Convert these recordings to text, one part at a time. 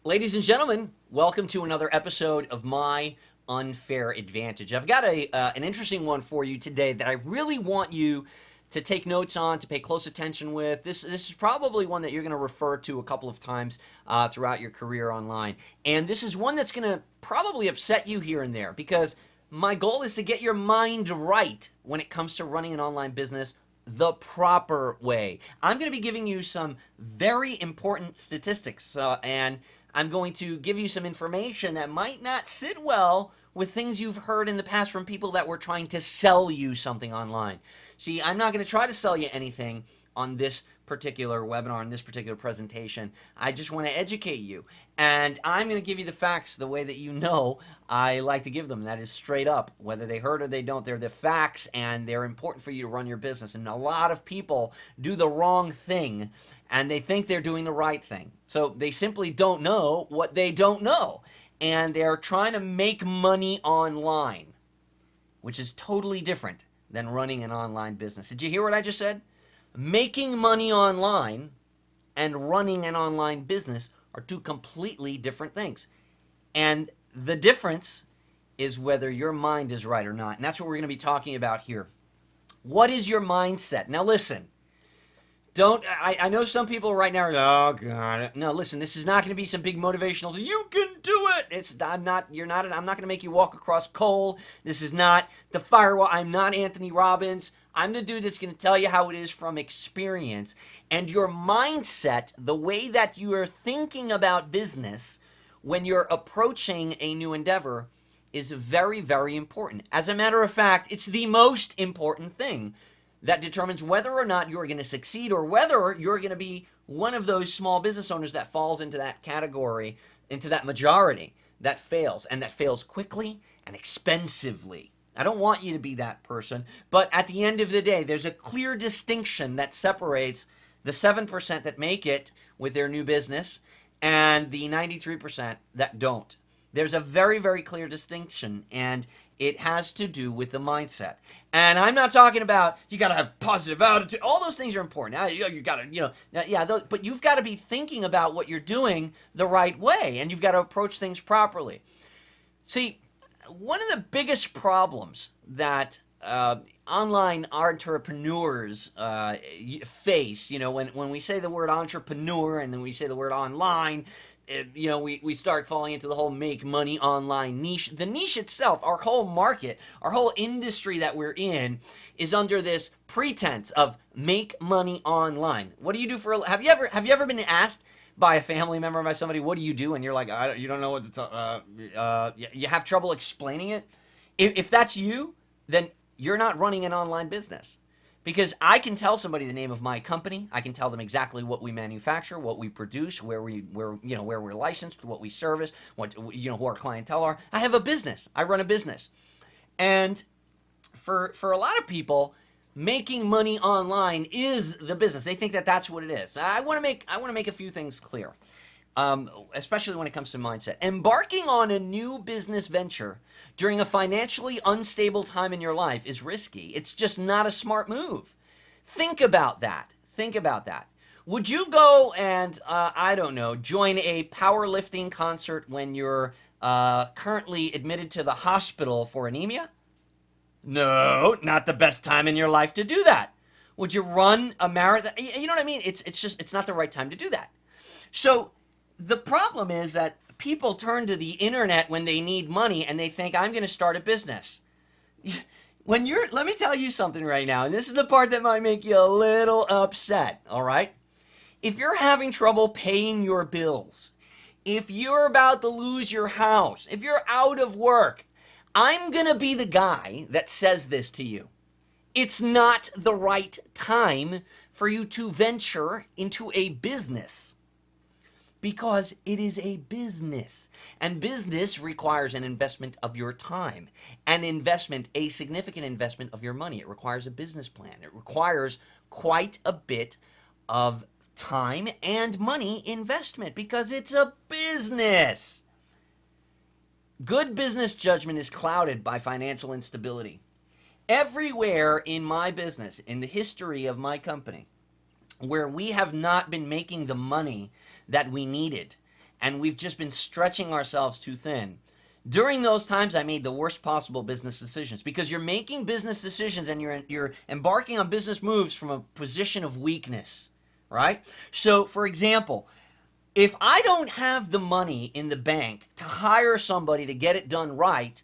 Ladies and gentlemen, welcome to another episode of My Unfair Advantage. I've got an interesting one for you today that I really want you to take notes on, to pay close attention with. This is probably one that you're going to refer to a couple of times throughout your career online. And this is one that's going to probably upset you here and there because my goal is to get your mind right when it comes to running an online business the proper way. I'm going to be giving you some very important statistics and I'm going to give you some information that might not sit well with things you've heard in the past from people that were trying to sell you something online. See, I'm not going to try to sell you anything on this particular webinar, in this particular presentation. I just want to educate you. And I'm going to give you the facts the way that you know I like to give them. That is straight up. Whether they heard or they don't, they're the facts and they're important for you to run your business. And a lot of people do the wrong thing and they think they're doing the right thing. So they simply don't know what they don't know. And they're trying to make money online, which is totally different than running an online business. Did you hear what I just said? Making money online and running an online business are two completely different things. And the difference is whether your mind is right or not. And that's what we're going to be talking about here. What is your mindset? Now listen, I know some people right now are, oh God. No, listen, this is not going to be some big motivational, you can do it. I'm not going to make you walk across coal. This is not the firewall. I'm not Anthony Robbins. I'm the dude that's going to tell you how it is from experience. And your mindset, the way that you are thinking about business when you're approaching a new endeavor is very, very important. As a matter of fact, it's the most important thing that determines whether or not you're going to succeed or whether you're going to be one of those small business owners that falls into that category, into that majority that fails, and that fails quickly and expensively. I don't want you to be that person, but at the end of the day, there's a clear distinction that separates the 7% that make it with their new business and the 93% that don't. There's a very, very clear distinction, and it has to do with the mindset. And I'm not talking about you got to have positive attitude. All those things are important. You got to, but you've got to be thinking about what you're doing the right way, and you've got to approach things properly. See, one of the biggest problems that online entrepreneurs face, when we say the word entrepreneur and then we say the word online, we start falling into the whole make money online niche. The niche itself, our whole market, our whole industry that we're in is under this pretense of make money online. What do you do have you ever been asked by a family member, by somebody, what do you do? And you're like, you don't know what to you have trouble explaining it. If that's you, then you're not running an online business. Because I can tell somebody the name of my company, I can tell them exactly what we manufacture, what we produce, where we're licensed, what we service, who our clientele are. I have a business. I run a business. And for a lot of people, making money online is the business. They think that that's what it is. I want to make a few things clear. Especially when it comes to mindset. Embarking on a new business venture during a financially unstable time in your life is risky. It's just not a smart move. Think about that. Think about that. Would you go and, I don't know, join a powerlifting concert when you're currently admitted to the hospital for anemia? No, not the best time in your life to do that. Would you run a marathon? You know what I mean? It's not the right time to do that. So, the problem is that people turn to the internet when they need money and they think, I'm going to start a business. Let me tell you something right now, and this is the part that might make you a little upset, all right? If you're having trouble paying your bills, if you're about to lose your house, if you're out of work, I'm going to be the guy that says this to you. It's not the right time for you to venture into a business. Because it is a business, and business requires an investment of your time, a significant investment of your money. It requires a business plan. It requires quite a bit of time and money investment because it's a business. Good business judgment is clouded by financial instability. Everywhere in my business, in the history of my company, where we have not been making the money that we needed and we've just been stretching ourselves too thin. During those times, I made the worst possible business decisions because you're making business decisions and you're embarking on business moves from a position of weakness, right? So, for example, if I don't have the money in the bank to hire somebody to get it done right,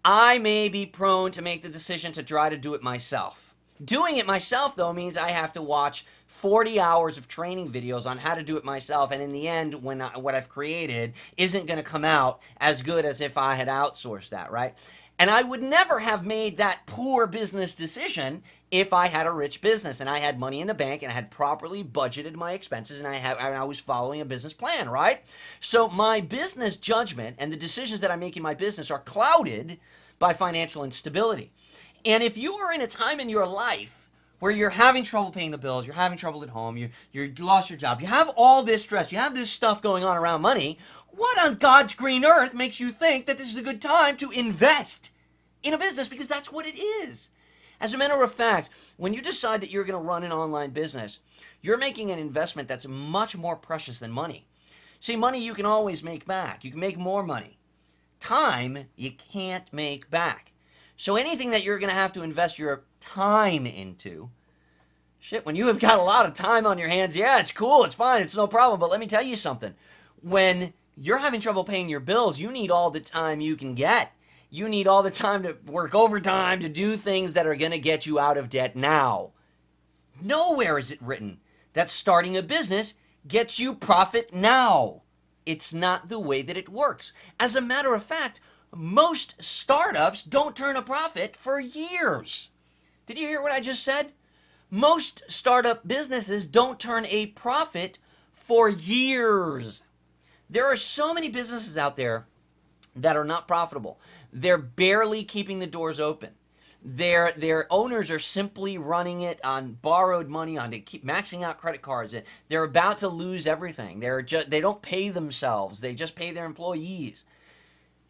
I may be prone to make the decision to try to do it myself. Doing it myself, though, means I have to watch 40 hours of training videos on how to do it myself, and in the end, what I've created isn't going to come out as good as if I had outsourced that, right? And I would never have made that poor business decision if I had a rich business and I had money in the bank and I had properly budgeted my expenses and I was following a business plan, right? So my business judgment and the decisions that I make in my business are clouded by financial instability. And if you are in a time in your life where you're having trouble paying the bills, you're having trouble at home, you lost your job, you have all this stress, you have this stuff going on around money, what on God's green earth makes you think that this is a good time to invest in a business? Because that's what it is. As a matter of fact, when you decide that you're going to run an online business, you're making an investment that's much more precious than money. See, money you can always make back. You can make more money. Time, you can't make back. So anything that you're going to have to invest your time into, shit, when you have got a lot of time on your hands, yeah, it's cool, it's fine, it's no problem. But let me tell you something. When you're having trouble paying your bills, you need all the time you can get. You need all the time to work overtime, to do things that are going to get you out of debt now. Nowhere is it written that starting a business gets you profit now. It's not the way that it works. As a matter of fact, most startups don't turn a profit for years. Did you hear what I just said? Most startup businesses don't turn a profit for years. There are so many businesses out there that are not profitable. They're barely keeping the doors open. Their owners are simply running it on borrowed money, on to keep maxing out credit cards. They're about to lose everything. They don't pay themselves. They just pay their employees.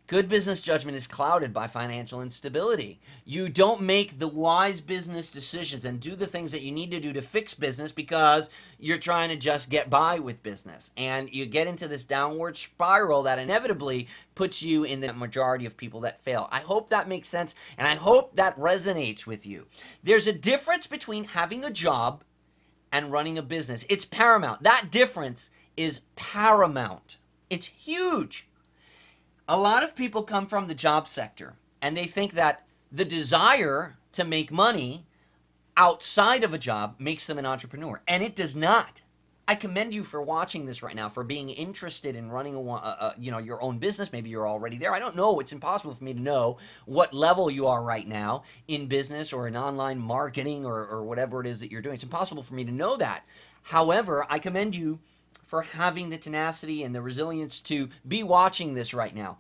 Good business judgment is clouded by financial instability. You don't make the wise business decisions and do the things that you need to do to fix business because you're trying to just get by with business. And you get into this downward spiral that inevitably puts you in the majority of people that fail. I hope that makes sense, and I hope that resonates with you. There's a difference between having a job and running a business. It's paramount. That difference is paramount. It's huge. A lot of people come from the job sector and they think that the desire to make money outside of a job makes them an entrepreneur, and it does not. I commend you for watching this right now, for being interested in running your own business. Maybe you're already there. I don't know. It's impossible for me to know what level you are right now in business or in online marketing or whatever it is that you're doing. It's impossible for me to know that. However, I commend you for having the tenacity and the resilience to be watching this right now.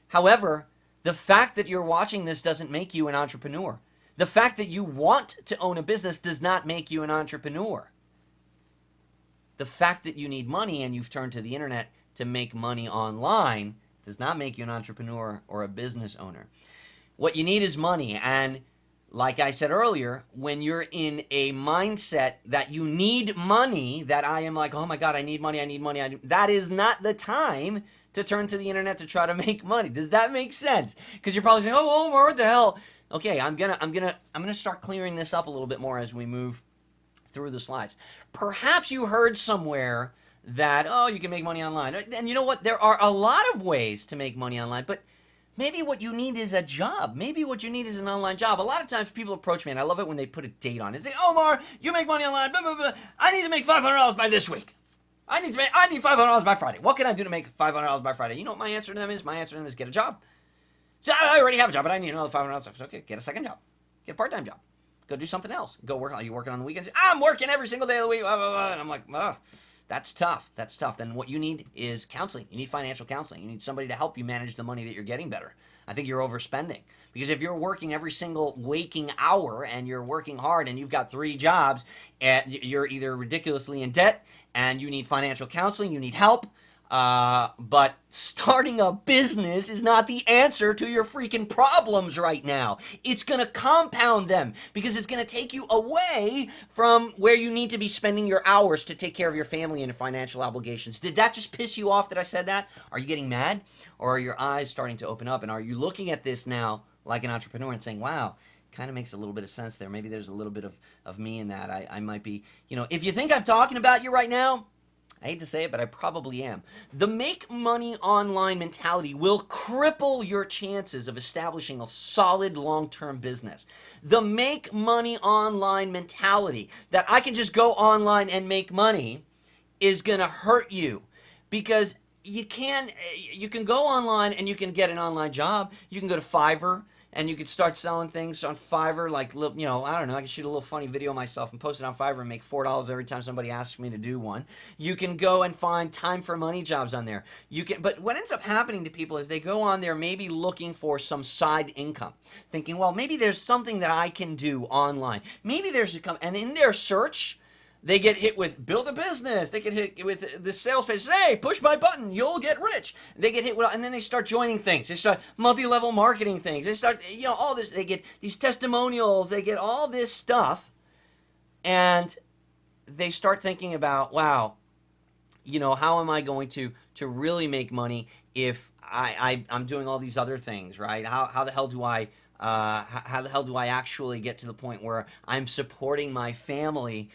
However, the fact that you're watching this doesn't make you an entrepreneur. The fact that you want to own a business does not make you an entrepreneur. The fact that you need money and you've turned to the internet to make money online does not make you an entrepreneur or a business owner. What you need is money, and like I said earlier, when you're in a mindset that you need money, that I am like, oh my God, I need money, that is not the time to turn to the internet to try to make money. Does that make sense? Because you're probably saying, oh, well, what the hell? Okay, I'm gonna start clearing this up a little bit more as we move through the slides. Perhaps you heard somewhere that, oh, you can make money online. And you know what? There are a lot of ways to make money online, but maybe what you need is a job. Maybe what you need is an online job. A lot of times people approach me, and I love it when they put a date on it. They say, Omar, you make money online, blah, blah, blah. I need to make $500 by this week. I need $500 by Friday. What can I do to make $500 by Friday? You know what my answer to them is? My answer to them is get a job. So I already have a job, but I need another $500. Okay, get a second job. Get a part-time job. Go do something else. Go work. Are you working on the weekends? I'm working every single day of the week. Blah, blah, blah. And I'm like, that's tough. That's tough. Then what you need is counseling. You need financial counseling. You need somebody to help you manage the money that you're getting better. I think you're overspending. Because if you're working every single waking hour and you're working hard and you've got 3 jobs, and you're either ridiculously in debt and you need financial counseling, you need help, But starting a business is not the answer to your freaking problems right now. It's going to compound them because it's going to take you away from where you need to be spending your hours to take care of your family and financial obligations. Did that just piss you off that I said that? Are you getting mad? Or are your eyes starting to open up? And are you looking at this now like an entrepreneur and saying, wow, kind of makes a little bit of sense there. Maybe there's a little bit of me in that. I might be, if you think I'm talking about you right now, I hate to say it, but I probably am. The make money online mentality will cripple your chances of establishing a solid long-term business. The make money online mentality that I can just go online and make money is going to hurt you because you can go online and you can get an online job. You can go to Fiverr and you can start selling things on Fiverr, like, I don't know, I can shoot a little funny video myself and post it on Fiverr and make $4 every time somebody asks me to do one. You can go and find time for money jobs on there. But what ends up happening to people is they go on there maybe looking for some side income, thinking, well, maybe there's something that I can do online. Maybe and in their search, they get hit with build a business. They get hit with the sales page. Hey, push my button, you'll get rich. They get hit with, and then they start joining things. They start multi-level marketing things. They start, all this. They get these testimonials. They get all this stuff, and they start thinking about, wow, how am I going to really make money if I'm doing all these other things, right? How the hell do I how the hell do I actually get to the point where I'm supporting my family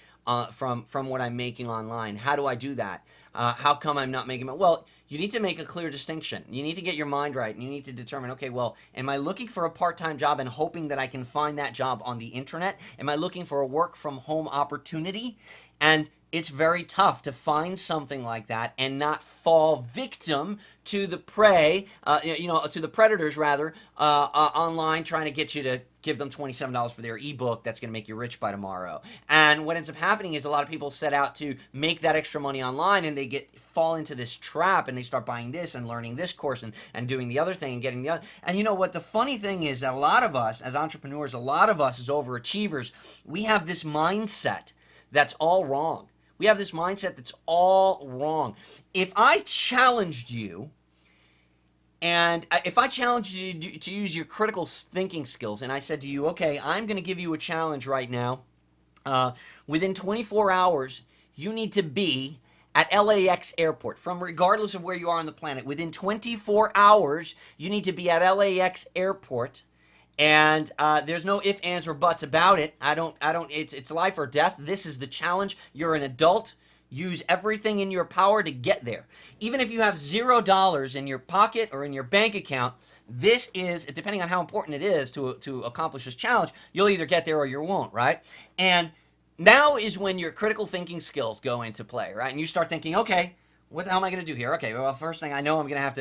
from what I'm making online? How do I do that? How come I'm not making money? Well, you need to make a clear distinction. You need to get your mind right, and you need to determine, okay, well, am I looking for a part-time job and hoping that I can find that job on the internet? Am I looking for a work-from-home opportunity? And it's very tough to find something like that and not fall victim to the to the predators rather, online trying to get you to give them $27 for their ebook that's going to make you rich by tomorrow. And what ends up happening is a lot of people set out to make that extra money online, and they fall into this trap, and they start buying this and learning this course and doing the other thing and getting the other. And you know what? The funny thing is that a lot of us as entrepreneurs, a lot of us as overachievers, we have this mindset that's all wrong. We have this mindset that's all wrong. If I challenged you, and if I challenged you to use your critical thinking skills, and I said to you, okay, I'm going to give you a challenge right now. Within 24 hours, you need to be at LAX airport, from regardless of where you are on the planet. Within 24 hours, you need to be at LAX airport. And there's no ifs, ands, or buts about it. It's life or death. This is the challenge. You're an adult. Use everything in your power to get there. Even if you have $0 in your pocket or in your bank account, this is, depending on how important it is to accomplish this challenge, you'll either get there or you won't, right? And now is when your critical thinking skills go into play, right? And you start thinking, okay, what the hell am I going to do here? Okay, well, first thing I know, I'm going to have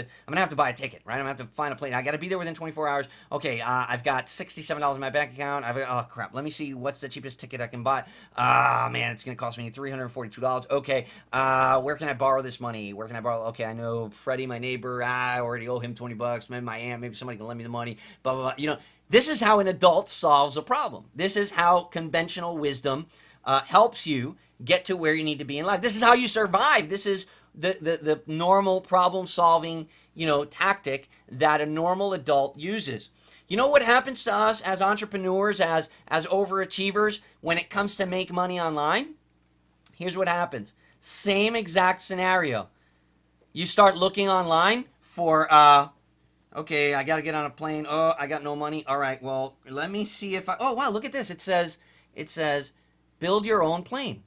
to buy a ticket, right? I'm going to have to find a plane. I got to be there within 24 hours. Okay, I've got $67 in my bank account. Oh crap, let me see what's the cheapest ticket I can buy. Man, it's going to cost me $342. Okay, where can I borrow this money? Where can I borrow? Okay, I know Freddie, my neighbor. I already owe him $20. Maybe my aunt. Maybe somebody can lend me the money. Blah blah blah. This is how an adult solves a problem. This is how conventional wisdom helps you get to where you need to be in life. This is how you survive. This is the normal problem solving, tactic that a normal adult uses. You know what happens to us as entrepreneurs, as overachievers when it comes to make money online? Here's what happens. Same exact scenario. You start looking online for, okay, I got to get on a plane. Oh, I got no money. All right, well, let me see if oh, wow, look at this. It says, build your own plane.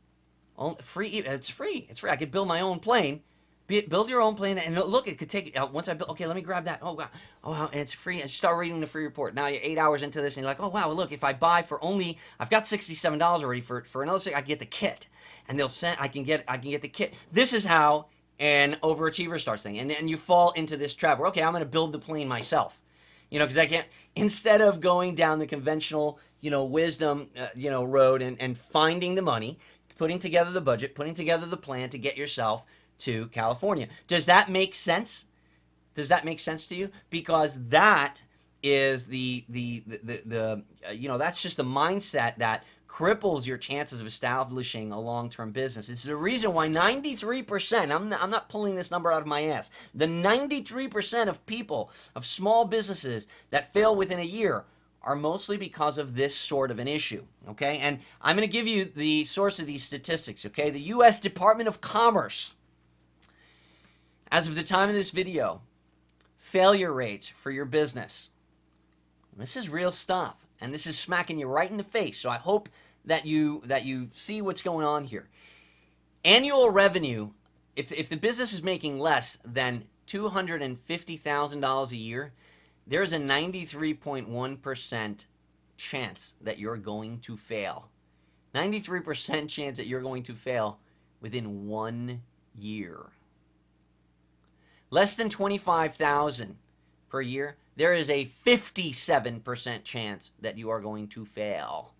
Free. It's free. It's free. I could build my own plane. Build your own plane. And look, it could take, once I build, okay, let me grab that. Oh, wow. Oh, wow. And it's free. And start reading the free report. Now you're 8 hours into this and you're like, oh, wow, look, if I buy for only, I've got $67 already for another six, I can get the kit. And I can get the kit. This is how an overachiever starts thinking. And you fall into this trap where, okay, I'm going to build the plane myself. Because I can't, instead of going down the conventional, wisdom, road and finding the money, putting together the budget, putting together the plan to get yourself to California. Does that make sense? Does that make sense to you? Because that is that's just the mindset that cripples your chances of establishing a long-term business. It's the reason why 93%, I'm not pulling this number out of my ass, the 93% of people, of small businesses that fail within a year are mostly because of this sort of an issue, okay? And I'm going to give you the source of these statistics, okay? The U.S. Department of Commerce, as of the time of this video, failure rates for your business. This is real stuff, and this is smacking you right in the face. So I hope that you see what's going on here. Annual revenue, if the business is making less than $250,000 a year, there's a 93.1% chance that you're going to fail. 93% chance that you're going to fail within 1 year. Less than $25,000 per year, there is a 57% chance that you are going to fail.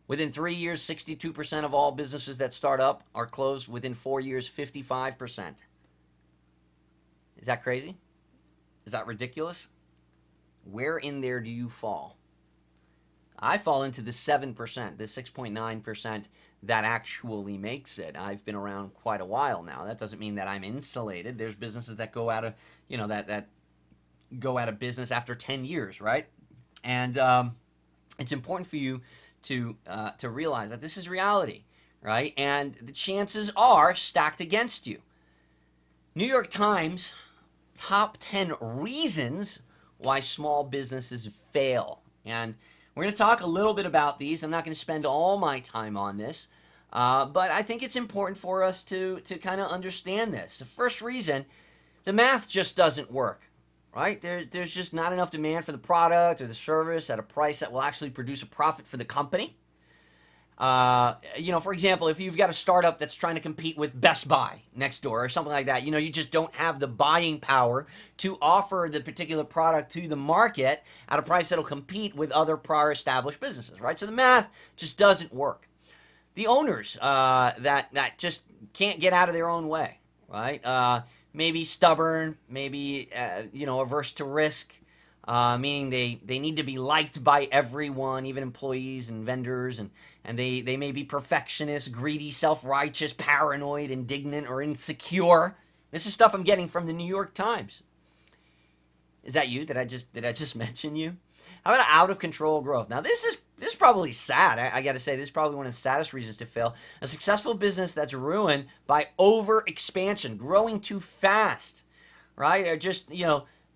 Within 3 years, 62% of all businesses that start up are closed. Within 4 years, 55%. Is that crazy? Is that ridiculous? Where in there do you fall? I fall into the 7%, the 6.9% that actually makes it. I've been around quite a while now. That doesn't mean that I'm insulated. There's businesses that go out of, that go out of business after 10 years, right? And it's important for you to realize that this is reality, right? And the chances are stacked against you. New York Times, top 10 reasons why small businesses fail. And we're going to talk a little bit about these. I'm not going to spend all my time on this, but I think it's important for us to kind of understand this. The first reason, the math just doesn't work, right? There's just not enough demand for the product or the service at a price that will actually produce a profit for the company. For example, if you've got a startup that's trying to compete with Best Buy next door or something like that, you just don't have the buying power to offer the particular product to the market at a price that'll compete with other prior established businesses, right? So the math just doesn't work. The owners that just can't get out of their own way, right? Maybe stubborn, maybe averse to risk. Meaning they need to be liked by everyone, even employees and vendors, and they may be perfectionists, greedy, self-righteous, paranoid, indignant, or insecure. This is stuff I'm getting from the New York Times. Is that you? Did I just mention you? How about out of control growth? Now this is probably sad. I got to say, this is probably one of the saddest reasons to fail. A successful business that's ruined by over expansion, growing too fast, right? Or just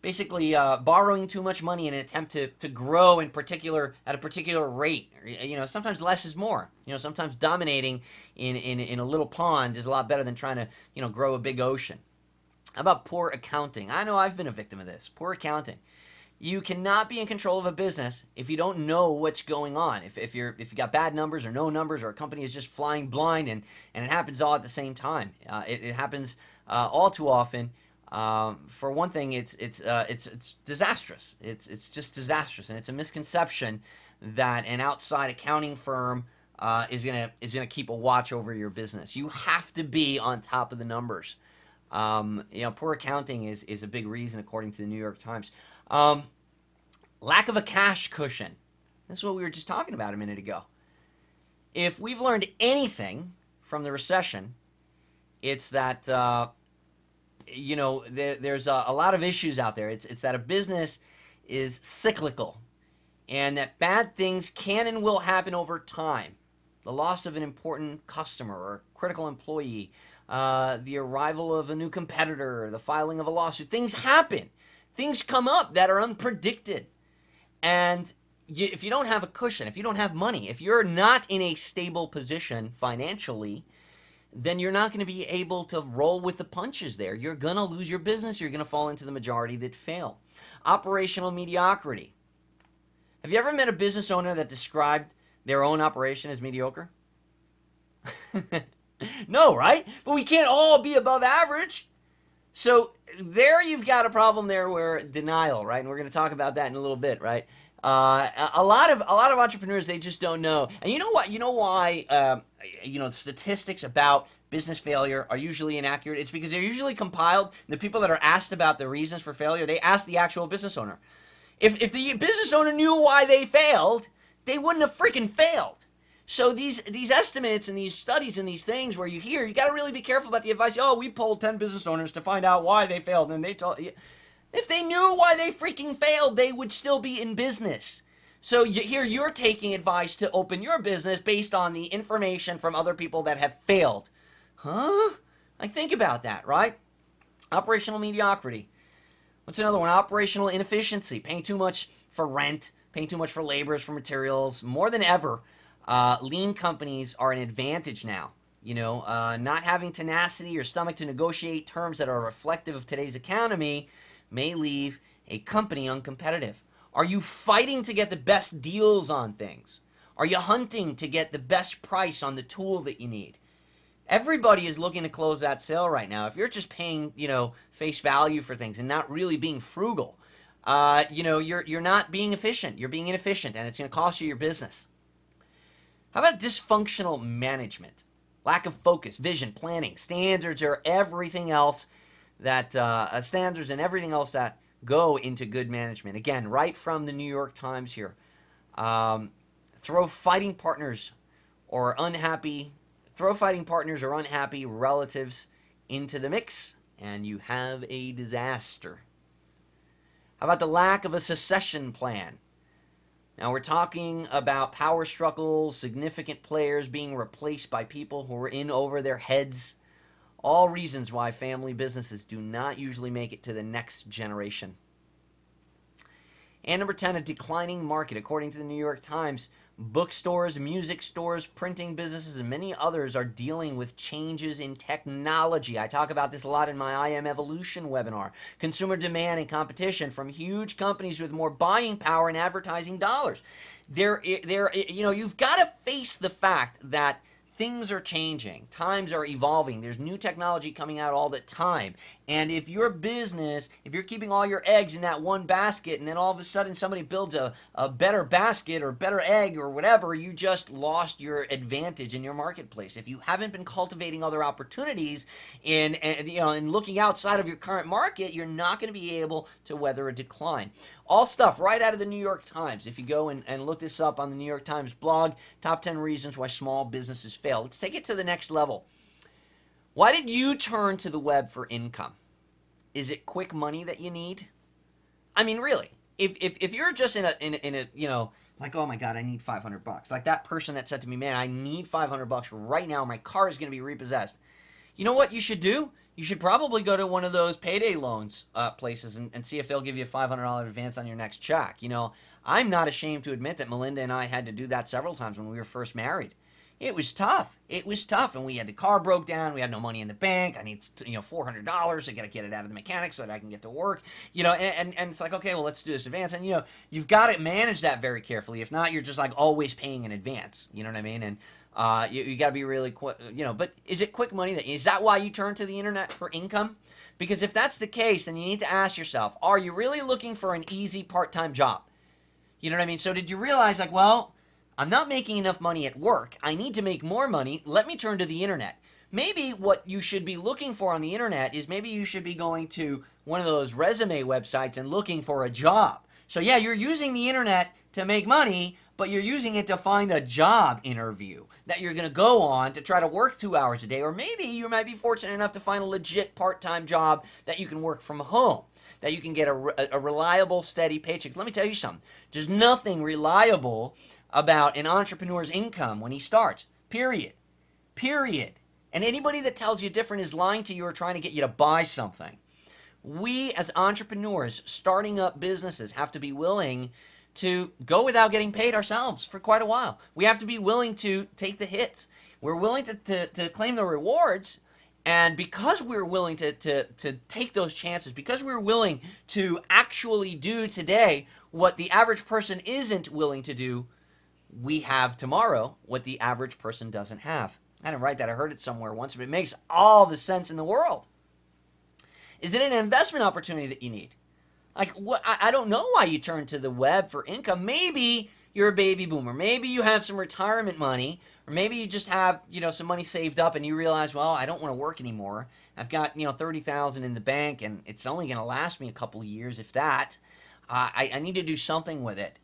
basically borrowing too much money in an attempt to grow at a particular rate. Sometimes less is more. Sometimes dominating in a little pond is a lot better than trying to grow a big ocean. How about poor accounting? I know I've been a victim of this. Poor accounting. You cannot be in control of a business if you don't know what's going on. If you got bad numbers or no numbers, or a company is just flying blind and it happens all at the same time. It happens all too often. For one thing, it's disastrous. It's just disastrous, and it's a misconception that an outside accounting firm is gonna keep a watch over your business. You have to be on top of the numbers. Poor accounting is a big reason, according to the New York Times. Lack of a cash cushion. This is what we were just talking about a minute ago. If we've learned anything from the recession, it's that there's a lot of issues out there. It's that a business is cyclical, and that bad things can and will happen over time. The loss of an important customer or critical employee, the arrival of a new competitor, the filing of a lawsuit. Things happen. Things come up that are unpredicted. And if you don't have a cushion, if you don't have money, if you're not in a stable position financially, then you're not going to be able to roll with the punches there. You're going to lose your business. You're going to fall into the majority that fail. Operational mediocrity. Have you ever met a business owner that described their own operation as mediocre? No, right? But we can't all be above average. So there you've got a problem there where denial, right? And we're going to talk about that in a little bit, right? A lot of entrepreneurs, they just don't know. And you know what? You know why statistics about business failure are usually inaccurate? It's because they're usually compiled. The people that are asked about the reasons for failure, they ask the actual business owner. If the business owner knew why they failed, they wouldn't have freaking failed. So these estimates and these studies and these things where you hear, you got to really be careful about the advice. Oh, we polled 10 business owners to find out why they failed, and they told you. If they knew why they freaking failed, they would still be in business. So here you're taking advice to open your business based on the information from other people that have failed. Huh? Like, think about that, right? Operational mediocrity. What's another one? Operational inefficiency. Paying too much for rent, paying too much for laborers, for materials. More than ever, lean companies are an advantage now. Not having tenacity or stomach to negotiate terms that are reflective of today's economy may leave a company uncompetitive. Are you fighting to get the best deals on things? Are you hunting to get the best price on the tool that you need? Everybody is looking to close that sale right now. If you're just paying, face value for things and not really being frugal, you're not being efficient. You're being inefficient, and it's going to cost you your business. How about dysfunctional management? Lack of focus, vision, planning, standards, or everything else that standards and everything else that go into good management. Again, right from the New York Times here. Throw fighting partners or unhappy relatives into the mix, and you have a disaster. How about the lack of a succession plan? Now we're talking about power struggles, significant players being replaced by people who are in over their heads. All reasons why family businesses do not usually make it to the next generation. And number 10, a declining market. According to the New York Times, bookstores, music stores, printing businesses, and many others are dealing with changes in technology. I talk about this a lot in my I Am Evolution webinar. Consumer demand and competition from huge companies with more buying power and advertising dollars. You've got to face the fact that things are changing. Times are evolving. There's new technology coming out all the time. And if your business, if you're keeping all your eggs in that one basket, and then all of a sudden somebody builds a better basket or better egg or whatever, you just lost your advantage in your marketplace. If you haven't been cultivating other opportunities and looking outside of your current market, you're not going to be able to weather a decline. All stuff right out of the New York Times. If you go and look this up on the New York Times blog, top 10 reasons why small businesses fail. Let's take it to the next level. Why did you turn to the web for income? Is it quick money that you need? I mean, really, if you're just in a like, oh my God, I need $500. Like that person that said to me, man, I need $500 right now. My car is going to be repossessed. You know what you should do? You should probably go to one of those payday loans places and see if they'll give you a $500 advance on your next check. I'm not ashamed to admit that Melinda and I had to do that several times when we were first married. It was tough. And we had the car broke down. We had no money in the bank. I need, $400. I got to get it out of the mechanic so that I can get to work. And it's like, okay, well, let's do this advance. And, you've got to manage that very carefully. If not, you're just like always paying in advance. You know what I mean? And you got to be really quick, but is it quick money? Is that why you turn to the internet for income? Because if that's the case, then you need to ask yourself, are you really looking for an easy part-time job? You know what I mean? So did you realize, like, well, I'm not making enough money at work. I need to make more money. Let me turn to the internet. Maybe what you should be looking for on the internet is maybe you should be going to one of those resume websites and looking for a job. So yeah, you're using the internet to make money, but you're using it to find a job interview that you're going to go on to try to work 2 hours a day. Or maybe you might be fortunate enough to find a legit part-time job that you can work from home, that you can get a reliable, steady paycheck. Let me tell you something. There's nothing reliable about an entrepreneur's income when he starts. Period. And anybody that tells you different is lying to you or trying to get you to buy something. We as entrepreneurs starting up businesses have to be willing to go without getting paid ourselves for quite a while. We have to be willing to take the hits. We're willing to claim the rewards. And because we're willing to take those chances, because we're willing to actually do today what the average person isn't willing to do, we have tomorrow what the average person doesn't have. I didn't write that. I heard it somewhere once, but it makes all the sense in the world. Is it an investment opportunity that you need? Like, I don't know why you turn to the web for income. Maybe you're a baby boomer. Maybe you have some retirement money, or maybe you just have, some money saved up and you realize, well, I don't want to work anymore. I've got, $30,000 in the bank and it's only going to last me a couple of years, if that. I need to do something with it.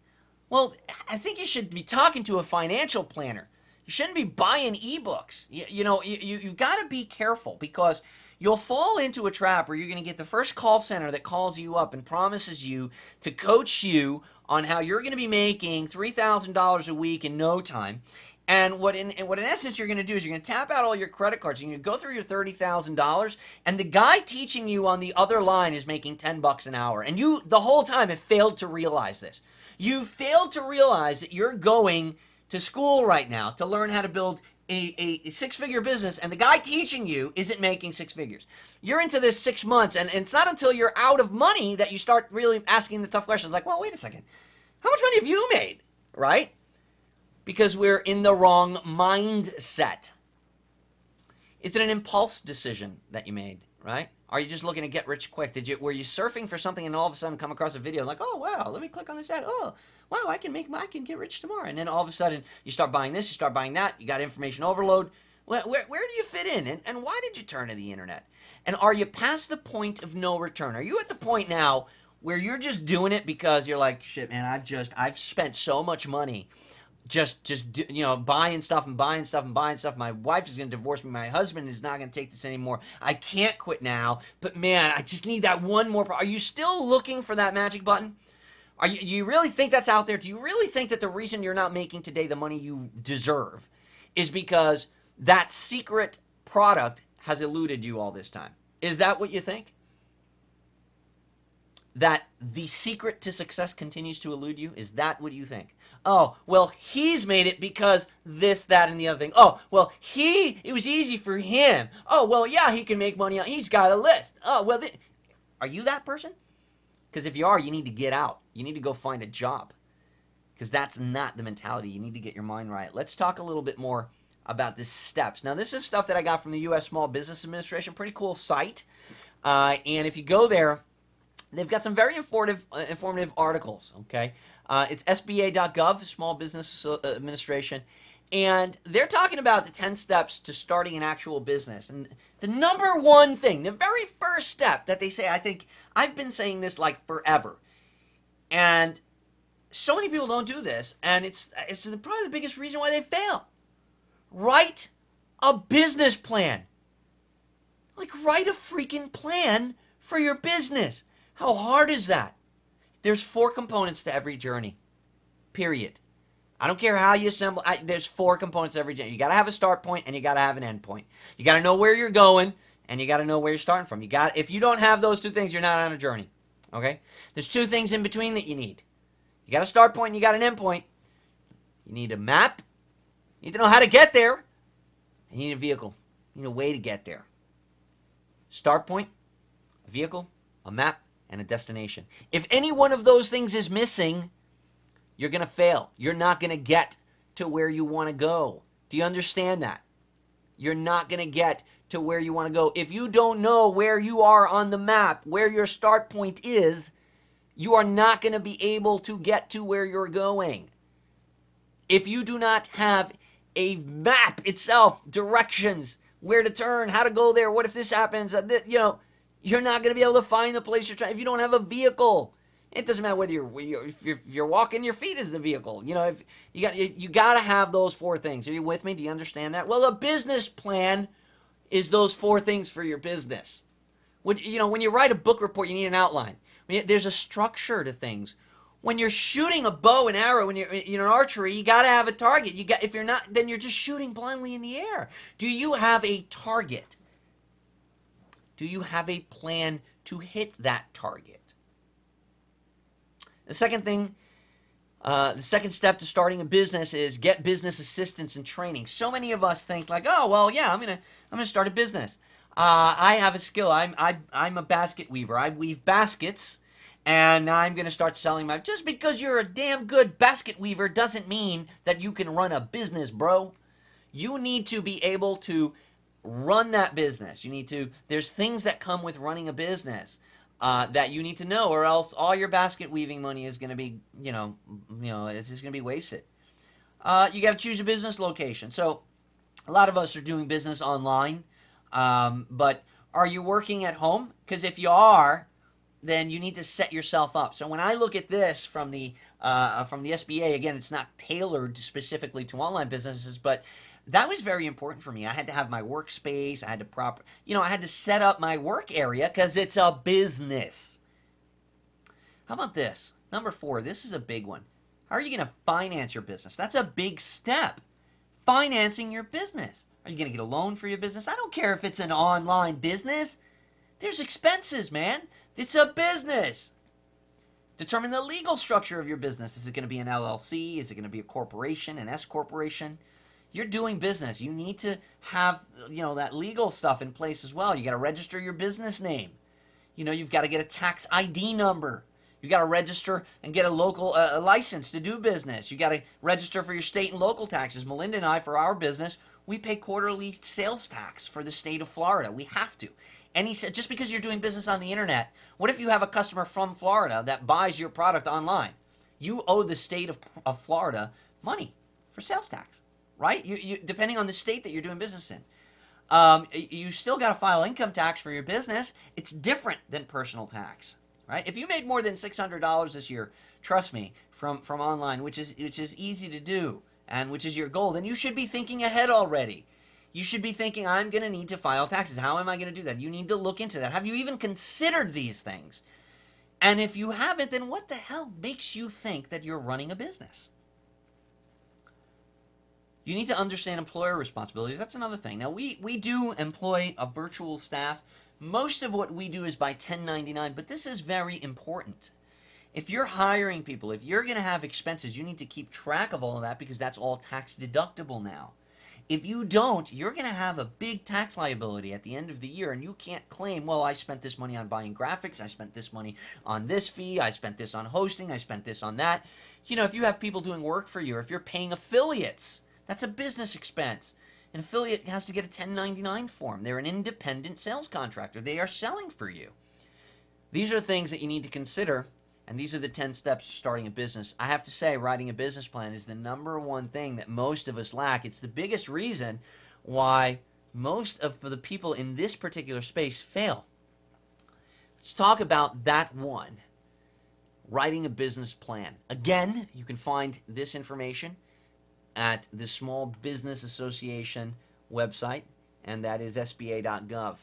Well, I think you should be talking to a financial planner. You shouldn't be buying ebooks. You got to be careful because you'll fall into a trap where you're going to get the first call center that calls you up and promises you to coach you on how you're going to be making $3,000 a week in no time. And what in essence you're going to do is you're going to tap out all your credit cards. You're going to go through your $30,000, and the guy teaching you on the other line is making $10 an hour. And you, the whole time, have failed to realize this. You failed to realize that you're going to school right now to learn how to build a six-figure business, and the guy teaching you isn't making six figures. You're into this 6 months, and it's not until you're out of money that you start really asking the tough questions like, well, wait a second. How much money have you made? Right? Because we're in the wrong mindset. Is it an impulse decision that you made, right? Are you just looking to get rich quick? Were you surfing for something and all of a sudden come across a video like, oh wow, let me click on this ad. Oh wow, I can get rich tomorrow. And then all of a sudden you start buying this, you start buying that. You got information overload. Where do you fit in? And why did you turn to the internet? And are you past the point of no return? Are you at the point now where you're just doing it because you're like, shit, man, I've spent so much money just buying stuff and buying stuff and buying stuff. My wife is going to divorce me. My husband is not going to take this anymore. I can't quit now. But man, I just need that one more. Are you still looking for that magic button? You really think that's out there? Do you really think that the reason you're not making today the money you deserve is because that secret product has eluded you all this time? Is that what you think? That the secret to success continues to elude you? Is that what you think? Oh, well, he's made it because this, that, and the other thing. Oh, well, it was easy for him. Oh, well, yeah, he can make money. He's got a list. Oh, well, are you that person? Because if you are, you need to get out. You need to go find a job. Because that's not the mentality. You need to get your mind right. Let's talk a little bit more about the steps. Now, this is stuff that I got from the U.S. Small Business Administration. Pretty cool site. And if you go there, they've got some very informative articles, okay? It's SBA.gov, Small Business Administration, and they're talking about the 10 steps to starting an actual business. And the number one thing, the very first step that they say, I think I've been saying this like forever, and so many people don't do this, and it's probably the biggest reason why they fail. Write a business plan. Like, write a freaking plan for your business. How hard is that? There's 4 components to every journey, period. I don't care how you assemble. There's 4 components to every journey. You got to have a start point and you got to have an end point. You got to know where you're going and you got to know where you're starting from. If you don't have those 2 things, you're not on a journey. Okay? There's 2 things in between that you need. You got a start point and you got an end point. You need a map. You need to know how to get there. And you need a vehicle. You need a way to get there. Start point, a vehicle, a map, and a destination. If any one of those things is missing, you're going to fail. You're not going to get to where you want to go. Do you understand that? You're not going to get to where you want to go. If you don't know where you are on the map, where your start point is, you are not going to be able to get to where you're going. If you do not have a map itself, directions, where to turn, how to go there, what if this happens, you're not going to be able to find the place you're trying. If you don't have a vehicle, it doesn't matter whether if you're walking, your feet is the vehicle. If you got to have those 4 things. Are you with me? Do you understand that? Well, a business plan is those 4 things for your business. When you write a book report, you need an outline. There's a structure to things. When you're shooting a bow and arrow, when you're in archery, you got to have a target. If you're not, then you're just shooting blindly in the air. Do you have a target? Do you have a plan to hit that target? The second thing, the second step to starting a business is get business assistance and training. So many of us think like, oh well, yeah, I'm gonna start a business. I have a skill. I'm a basket weaver. I weave baskets, and I'm gonna start selling my. Just because you're a damn good basket weaver doesn't mean that you can run a business, bro. You need to be able to run that business. There's things that come with running a business that you need to know, or else all your basket weaving money is going to be, it's just going to be wasted. You got to choose a business location. So a lot of us are doing business online, but are you working at home? Because if you are, then you need to set yourself up. So when I look at this from the SBA, again, it's not tailored specifically to online businesses, but that was very important for me. I had to have my workspace. I had to I had to set up my work area because it's a business. How about this? Number 4, this is a big one. How are you going to finance your business? That's a big step. Financing your business. Are you going to get a loan for your business? I don't care if it's an online business. There's expenses, man. It's a business. Determine the legal structure of your business. Is it going to be an LLC? Is it going to be a corporation, an S corporation? You're doing business. You need to have, that legal stuff in place as well. You got to register your business name. You've got to get a tax ID number. You got to register and get a local license to do business. You got to register for your state and local taxes. Melinda and I, for our business, we pay quarterly sales tax for the state of Florida. We have to. And he said, just because you're doing business on the internet, what if you have a customer from Florida that buys your product online? You owe the state of Florida money for sales tax, right? You depending on the state that you're doing business in. You still got to file income tax for your business. It's different than personal tax, right? If you made more than $600 this year, trust me, from online, which is easy to do and which is your goal, then you should be thinking ahead already. You should be thinking, I'm going to need to file taxes. How am I going to do that? You need to look into that. Have you even considered these things? And if you haven't, then what the hell makes you think that you're running a business? You need to understand employer responsibilities. That's another thing. Now, we do employ a virtual staff. Most of what we do is by 1099, but this is very important. If you're hiring people, if you're going to have expenses, you need to keep track of all of that because that's all tax deductible now. If you don't, you're going to have a big tax liability at the end of the year, and you can't claim, well, I spent this money on buying graphics, I spent this money on this fee, I spent this on hosting, I spent this on that. If you have people doing work for you, or if you're paying affiliates, that's a business expense. An affiliate has to get a 1099 form. They're an independent sales contractor. They are selling for you. These are things that you need to consider. And these are the 10 steps to starting a business. I have to say, writing a business plan is the number one thing that most of us lack. It's the biggest reason why most of the people in this particular space fail. Let's talk about that one, writing a business plan. Again, you can find this information at the Small Business Association website, and that is sba.gov.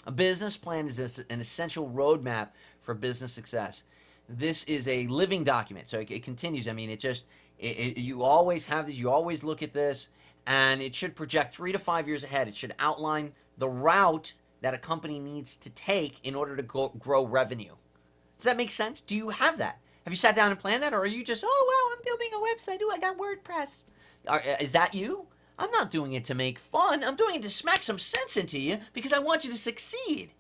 A business plan is an essential roadmap for business success. This is a living document, so it continues. I mean, you always have this, you always look at this, and it should project 3 to 5 years ahead. It should outline the route that a company needs to take in order to grow revenue. Does that make sense? Do you have that? Have you sat down and planned that, or are you just, oh, wow, I'm building a website. Oh, I got WordPress. Is that you? I'm not doing it to make fun. I'm doing it to smack some sense into you because I want you to succeed.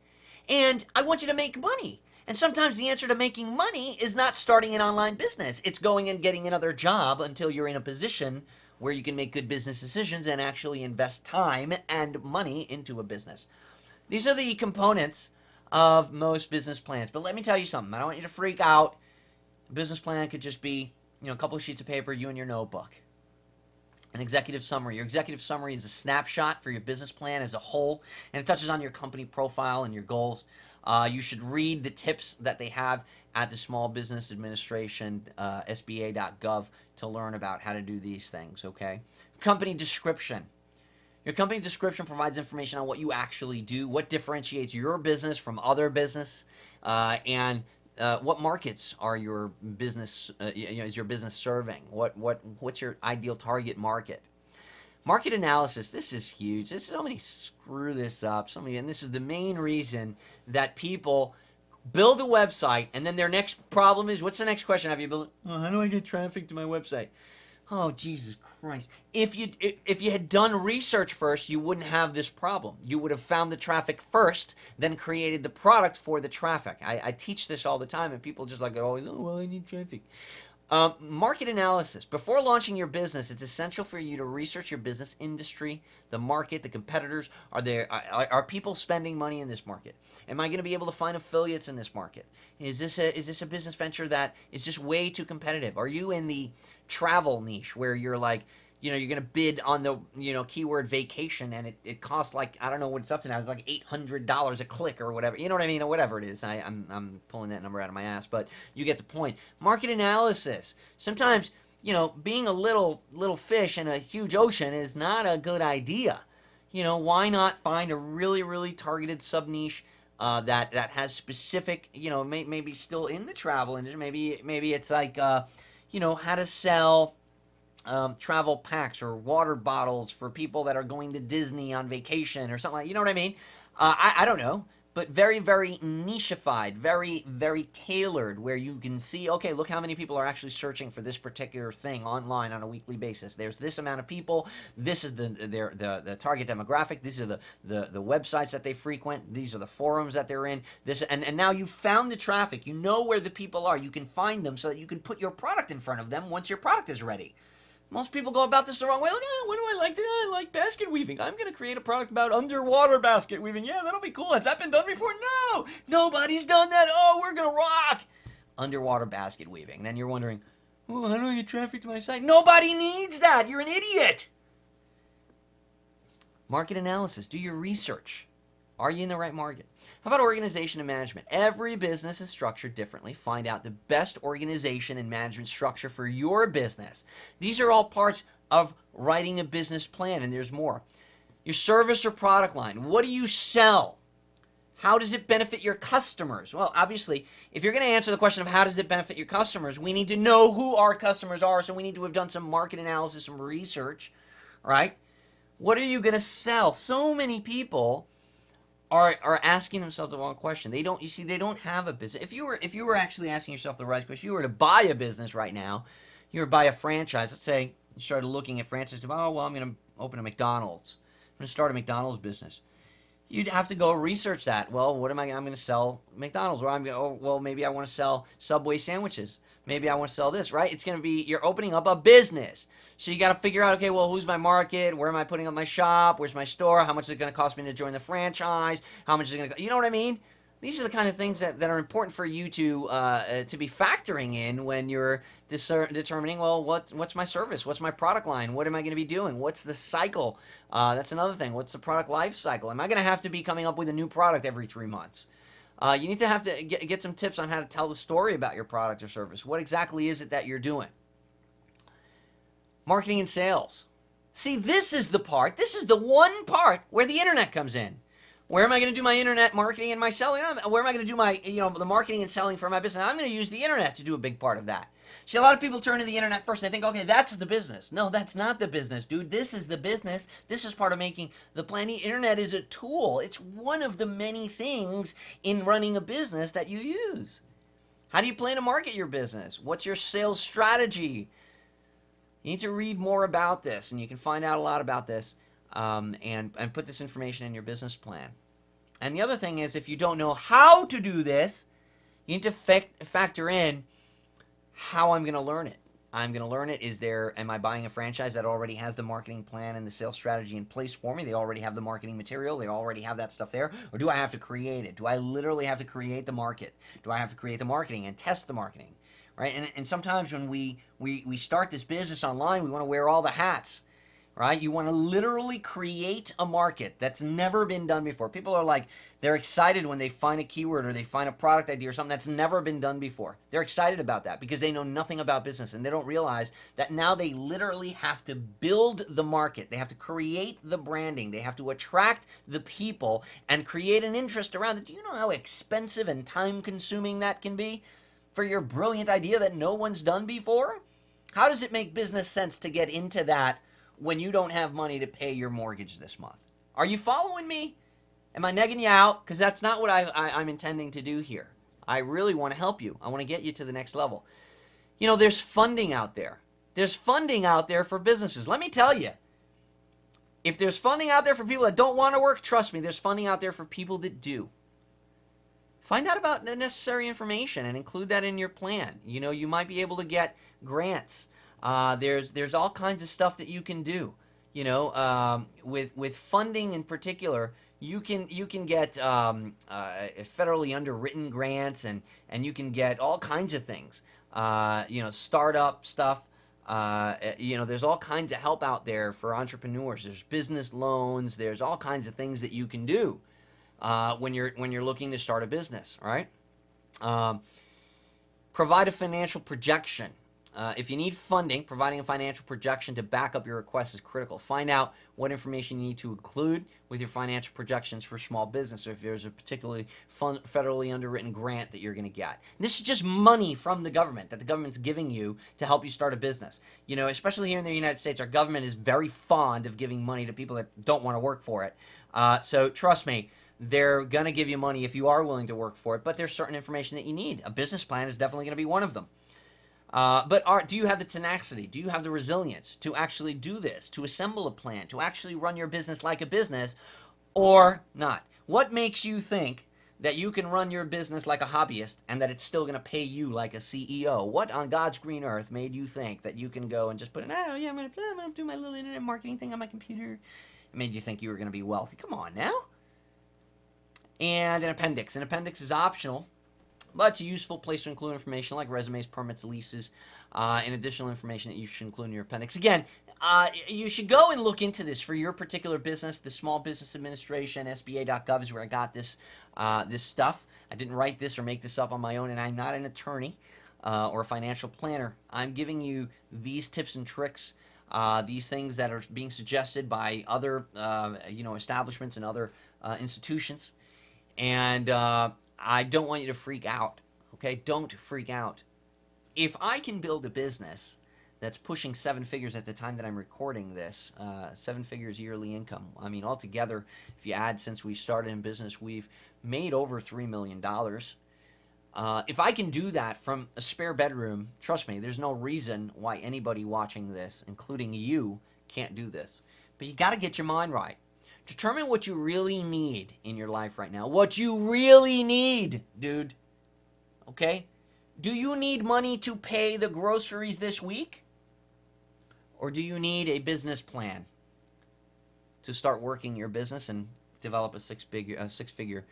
And I want you to make money. And sometimes the answer to making money is not starting an online business. It's going and getting another job until you're in a position where you can make good business decisions and actually invest time and money into a business. These are the components of most business plans. But let me tell you something. I don't want you to freak out. A business plan could just be, a couple of sheets of paper, you and your notebook. An executive summary. Your executive summary is a snapshot for your business plan as a whole, and it touches on your company profile and your goals. You should read the tips that they have at the Small Business Administration, sba.gov, to learn about how to do these things, okay? Company description. Your company description provides information on what you actually do, what differentiates your business from other business, and what markets are your business, is your business serving? What's your ideal target market? Market analysis, this is huge. So many screw this up. And this is the main reason that people build a website, and then their next problem is, what's the next question? Have you built? Oh, how do I get traffic to my website? Oh, Jesus Christ. If you had done research first, you wouldn't have this problem. You would have found the traffic first, then created the product for the traffic. I teach this all the time, and people just like, oh, well, I need traffic. Market analysis. Before launching your business, it's essential for you to research your business industry, the market, the competitors. Are people spending money in this market? Am I going to be able to find affiliates in this market? Is this a business venture that is just way too competitive? Are you in the travel niche where you're like, you're going to bid on the, keyword vacation, and it costs like, I don't know what it's up to now. It's like $800 a click or whatever. You know what I mean? Or whatever it is. I'm pulling that number out of my ass, but you get the point. Market analysis. Sometimes, being a little fish in a huge ocean is not a good idea. Why not find a really, really targeted sub niche that has specific, maybe still in the travel industry. Maybe it's like, how to sell travel packs or water bottles for people that are going to Disney on vacation or something like. You know what I mean? I don't know. But very, very nicheified, very, very tailored, where you can see, okay, look how many people are actually searching for this particular thing online on a weekly basis. There's this amount of people. This is the target demographic. These are the websites that they frequent. These are the forums that they're in. And now you've found the traffic. You know where the people are. You can find them so that you can put your product in front of them once your product is ready. Most people go about this the wrong way. Like, what do I like to do? I like basket weaving. I'm going to create a product about underwater basket weaving. Yeah, that'll be cool. Has that been done before? No! Nobody's done that. Oh, we're going to rock! Underwater basket weaving. And then you're wondering, oh, how do I get traffic to my site? Nobody needs that. You're an idiot. Market analysis. Do your research. Are you in the right market? How about organization and management? Every business is structured differently. Find out the best organization and management structure for your business. These are all parts of writing a business plan, and there's more. Your service or product line. What do you sell? How does it benefit your customers? Well, obviously, if you're going to answer the question of how does it benefit your customers, we need to know who our customers are, so we need to have done some market analysis, some research, right? What are you going to sell? So many people are asking themselves the wrong question. They don't have a business. If you were actually asking yourself the right question, if you were to buy a business right now, you were to buy a franchise. Let's say you started looking at franchises. Oh, well, I'm going to open a McDonald's. I'm going to start a McDonald's business. You'd have to go research that. Well, what am I? I'm going to sell McDonald's. Or well, maybe I want to sell Subway sandwiches. Maybe I want to sell this, right? It's going to be, you're opening up a business. So you got to figure out, okay, well, who's my market? Where am I putting up my shop? Where's my store? How much is it going to cost me to join the franchise? How much is it going to, you know what I mean? These are the kind of things that are important for you to be factoring in when you're determining, well, what's my service? What's my product line? What am I going to be doing? What's the cycle? That's another thing. What's the product life cycle? Am I going to have to be coming up with a new product every 3 months? You need to have to get some tips on how to tell the story about your product or service. What exactly is it that you're doing? Marketing and sales. See, this is the one part where the internet comes in. Where am I going to do my internet marketing and my selling? Where am I going to do my, the marketing and selling for my business? I'm going to use the internet to do a big part of that. See, a lot of people turn to the internet first and they think, okay, that's the business. No, that's not the business, dude. This is the business. This is part of making the plan. The internet is a tool. It's one of the many things in running a business that you use. How do you plan to market your business? What's your sales strategy? You need to read more about this, and you can find out a lot about this. And put this information in your business plan. And the other thing is, if you don't know how to do this, you need to factor in how I'm going to learn it. I'm going to learn it. Am I buying a franchise that already has the marketing plan and the sales strategy in place for me? They already have the marketing material. They already have that stuff there. Or do I have to create it? Do I literally have to create the market? Do I have to create the marketing and test the marketing? Right? And sometimes when we start this business online, we want to wear all the hats. Right? You want to literally create a market that's never been done before. People are like, they're excited when they find a keyword or they find a product idea or something that's never been done before. They're excited about that because they know nothing about business, and they don't realize that now they literally have to build the market. They have to create the branding. They have to attract the people and create an interest around it. Do you know how expensive and time-consuming that can be for your brilliant idea that no one's done before? How does it make business sense to get into that when you don't have money to pay your mortgage this month? Are you following me? Am I negging you out? Because that's not what I'm intending to do here. I really want to help you. I want to get you to the next level. There's funding out there. There's funding out there for businesses. Let me tell you, if there's funding out there for people that don't want to work, trust me, there's funding out there for people that do. Find out about the necessary information and include that in your plan. You might be able to get grants. There's all kinds of stuff that you can do. With funding in particular, you can get federally underwritten grants, and you can get all kinds of things. Startup stuff. There's all kinds of help out there for entrepreneurs. There's business loans. There's all kinds of things that you can do when you're looking to start a business. All right. Provide a financial projection. If you need funding, providing a financial projection to back up your request is critical. Find out what information you need to include with your financial projections for small business, or if there's a particularly federally underwritten grant that you're going to get. And this is just money from the government that the government's giving you to help you start a business. Especially here in the United States, our government is very fond of giving money to people that don't want to work for it. So trust me, they're going to give you money if you are willing to work for it, but there's certain information that you need. A business plan is definitely going to be one of them. But do you have the tenacity? Do you have the resilience to actually do this, to assemble a plan, to actually run your business like a business, or not? What makes you think that you can run your business like a hobbyist and that it's still going to pay you like a CEO? What on God's green earth made you think that you can go and just put in, I'm going to do my little internet marketing thing on my computer? It made you think you were going to be wealthy. Come on now. And an appendix. An appendix is optional, but it's a useful place to include information like resumes, permits, leases, and additional information that you should include in your appendix. Again, you should go and look into this for your particular business. The Small Business Administration, SBA.gov is where I got this stuff. I didn't write this or make this up on my own, and I'm not an attorney or a financial planner. I'm giving you these tips and tricks, these things that are being suggested by other establishments and other institutions. And I don't want you to freak out, okay? Don't freak out. If I can build a business that's pushing 7 figures at the time that I'm recording this, 7 figures yearly income. I mean, altogether, if you add since we started in business, we've made over $3 million. If I can do that from a spare bedroom, trust me, there's no reason why anybody watching this, including you, can't do this. But you got to get your mind right. Determine what you really need in your life right now. What you really need, dude. Okay? Do you need money to pay the groceries this week? Or do you need a business plan to start working your business and develop a six-figure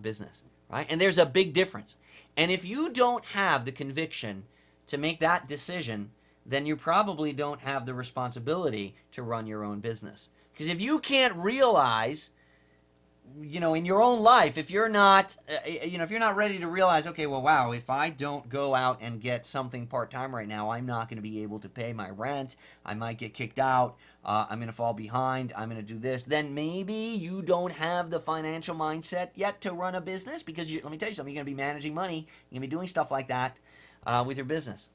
business? Right? And there's a big difference. And if you don't have the conviction to make that decision, then you probably don't have the responsibility to run your own business. Because if you can't realize, in your own life, if you're not, if you're not ready to realize, okay, well, wow, if I don't go out and get something part-time right now, I'm not going to be able to pay my rent. I might get kicked out. I'm going to fall behind. I'm going to do this. Then maybe you don't have the financial mindset yet to run a business, because let me tell you something, you're going to be managing money. You're going to be doing stuff like that with your business.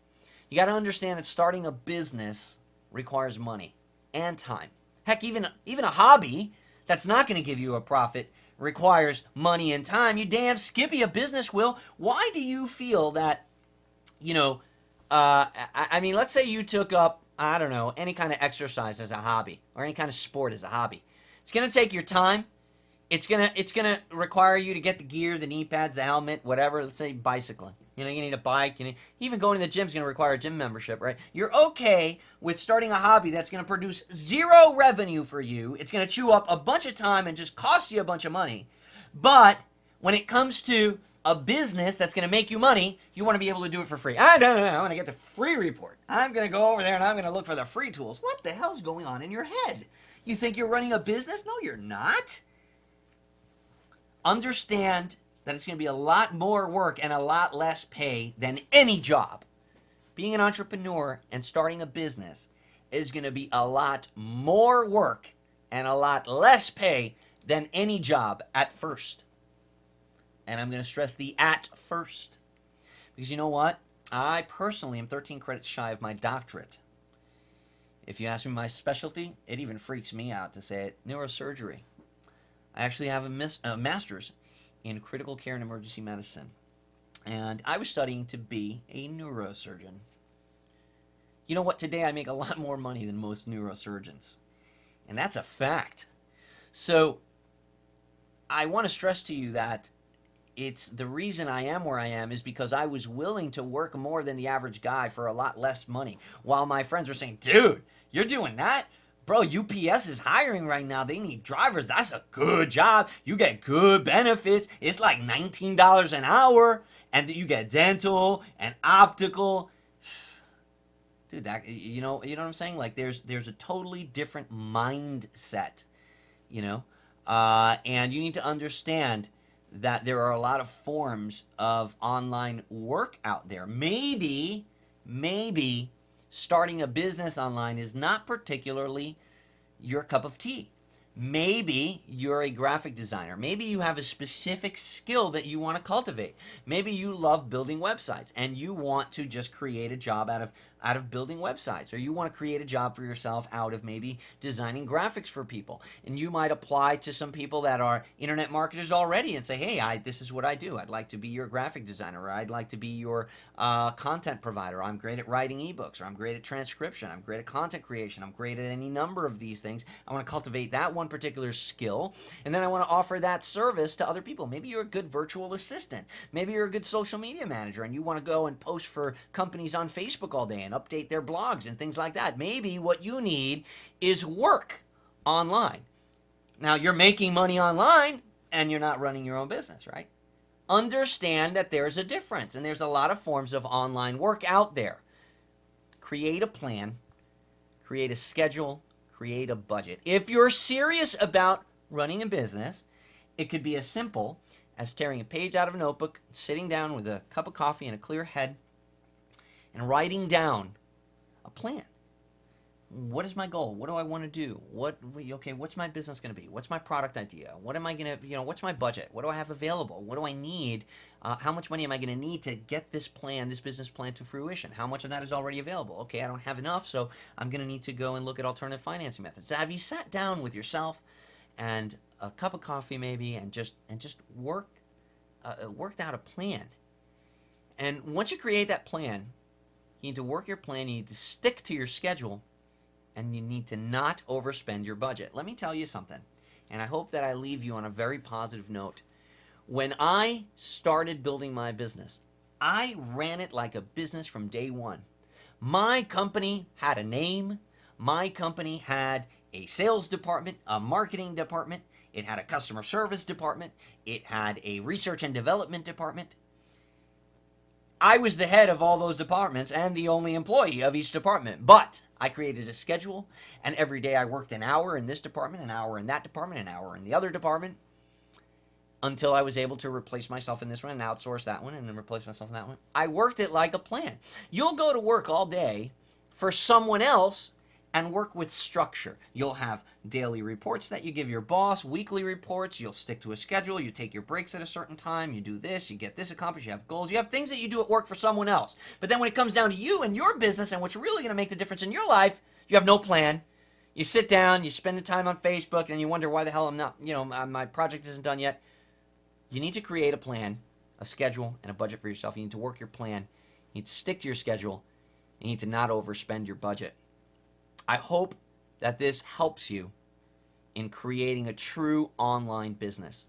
You got to understand that starting a business requires money and time. Heck, even a hobby that's not going to give you a profit requires money and time. You damn skippy, a business will. Why do you feel that, let's say you took up, any kind of exercise as a hobby or any kind of sport as a hobby. It's going to take your time. It's gonna require you to get the gear, the knee pads, the helmet, whatever. Let's say bicycling. You need a bike. Even going to the gym is going to require a gym membership, right? You're okay with starting a hobby that's going to produce zero revenue for you. It's going to chew up a bunch of time and just cost you a bunch of money. But when it comes to a business that's going to make you money, you want to be able to do it for free. I want to get the free report. I'm going to go over there and I'm going to look for the free tools. What the hell's going on in your head? You think you're running a business? No, you're not. Understand that it's going to be a lot more work and a lot less pay than any job. Being an entrepreneur and starting a business is going to be a lot more work and a lot less pay than any job at first. And I'm going to stress the at first. Because you know what? I personally am 13 credits shy of my doctorate. If you ask me my specialty, it even freaks me out to say it, neurosurgery. I actually have a master's in critical care and emergency medicine. And I was studying to be a neurosurgeon. You know what? Today I make a lot more money than most neurosurgeons. And that's a fact. So I want to stress to you that it's the reason I am where I am is because I was willing to work more than the average guy for a lot less money. While my friends were saying, dude, you're doing that? Bro, UPS is hiring right now. They need drivers. That's a good job. You get good benefits. It's like $19 an hour. And you get dental and optical. dude, that you know what I'm saying? Like there's a totally different mindset, you know, and you need to understand that there are a lot of forms of online work out there. Maybe starting a business online is not particularly your cup of tea. Maybe you're a graphic designer. Maybe you have a specific skill that you want to cultivate. Maybe you love building websites and you want to just create a job out of building websites, or you want to create a job for yourself out of maybe designing graphics for people. And you might apply to some people that are internet marketers already and say, hey, this is what I do. I'd like to be your graphic designer, or I'd like to be your content provider. I'm great at writing ebooks, or I'm great at transcription. I'm great at content creation. I'm great at any number of these things. I want to cultivate that one particular skill, and then I want to offer that service to other people. Maybe you're a good virtual assistant. Maybe you're a good social media manager, and you want to go and post for companies on Facebook all day and update their blogs and things like that. Maybe what you need is work online. Now, you're making money online, and you're not running your own business, right? Understand that there's a difference, and there's a lot of forms of online work out there. Create a plan, create a schedule, create a budget. If you're serious about running a business, it could be as simple as tearing a page out of a notebook, sitting down with a cup of coffee and a clear head, and writing down a plan. What is my goal? What do I want to do? What's my business going to be? What's my product idea? What am I going to, what's my budget? What do I have available? What do I need? How much money am I going to need to get this business plan to fruition? How much of that is already available? Okay, I don't have enough, so I'm going to need to go and look at alternative financing methods. So have you sat down with yourself and a cup of coffee maybe and just worked out a plan? And once you create that plan, you need to work your plan, you need to stick to your schedule, and you need to not overspend your budget. Let me tell you something, and I hope that I leave you on a very positive note. When I started building my business, I ran it like a business from day one. My company had a name. My company had a sales department, a marketing department. It had a customer service department. It had a research and development department. I was the head of all those departments and the only employee of each department. But I created a schedule, and every day I worked an hour in this department, an hour in that department, an hour in the other department, until I was able to replace myself in this one and outsource that one and then replace myself in that one. I worked it like a plan. You'll go to work all day for someone else and work with structure. You'll have daily reports that you give your boss, weekly reports, you'll stick to a schedule, you take your breaks at a certain time, you do this, you get this accomplished, you have goals, you have things that you do at work for someone else. But then when it comes down to you and your business and what's really going to make the difference in your life, you have no plan. You sit down, you spend the time on Facebook, and you wonder why the hell I'm not, my project isn't done yet. You need to create a plan, a schedule, and a budget for yourself. You need to work your plan. You need to stick to your schedule. You need to not overspend your budget. I hope that this helps you in creating a true online business.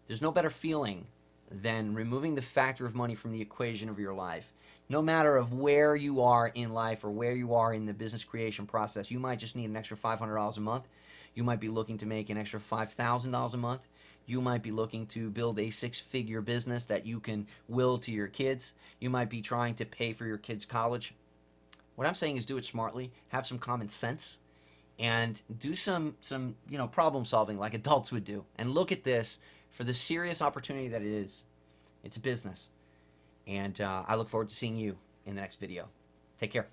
There's no better feeling than removing the factor of money from the equation of your life. No matter of where you are in life or where you are in the business creation process, you might just need an extra $500 a month. You might be looking to make an extra $5,000 a month. You might be looking to build a six-figure business that you can will to your kids. You might be trying to pay for your kids' college. What I'm saying is do it smartly, have some common sense, and do some problem solving like adults would do. And look at this for the serious opportunity that it is. It's a business. And I look forward to seeing you in the next video. Take care.